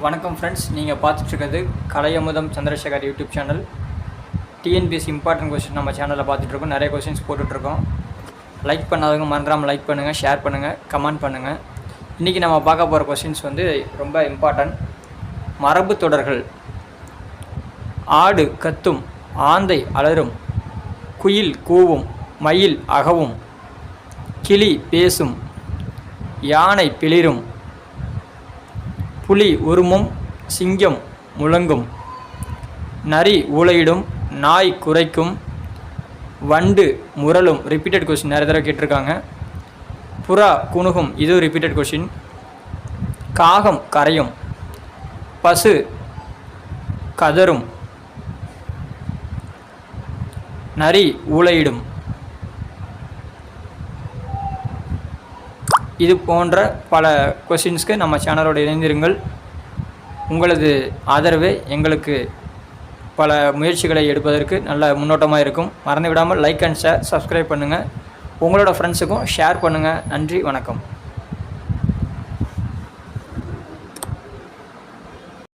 வணக்கம் ஃப்ரெண்ட்ஸ், நீங்கள் பார்த்துட்ருக்கிறது Kalaiyamutham Chandrasekar YouTube channel. TNPSC important question நம்ம சேனலில் பார்த்துட்ருக்கோம். நிறைய கொஸ்டின்ஸ் போட்டுட்ருக்கோம். லைக் பண்ணாதவங்க மறந்துடாமல் லைக் பண்ணுங்கள், ஷேர் பண்ணுங்கள், கமெண்ட் பண்ணுங்கள். இன்றைக்கி நம்ம பார்க்க போகிற கொஸ்டின்ஸ் ரொம்ப இம்பார்ட்டன்ட். மரபு தொடர்கள். ஆடு கத்தும், ஆந்தை அலறும், குயில் கூவும், மயில் அகவும், கிளி பேசும், யானை பிளிரும், புலி உருமும், சிங்கம் முழங்கும், நரி ஊளையிடும், நாய் குரைக்கும், வண்டு முரளும். ரிப்பீட்டட் கொஸ்டின் நிறைய தடவை கேட்டிருக்காங்க. புறா குணுகும், இது ரிப்பீட்டட் கொஸ்டின். காகம் கரையும், பசு கதரும், நரி ஊளையிடும். இது போன்ற பல கொஸ்டின்ஸ்க்கு நம்ம சேனலோடு இணைந்திருங்கள். உங்களது ஆதரவே எங்களுக்கு பல முயற்சிகளை எடுப்பதற்கு நல்ல முன்னோட்டமாக இருக்கும். மறந்து விடாமல் லைக் அண்ட் ஷேர், சப்ஸ்கிரைப் பண்ணுங்கள். உங்களோட ஃப்ரெண்ட்ஸுக்கும் ஷேர் பண்ணுங்கள். நன்றி, வணக்கம்.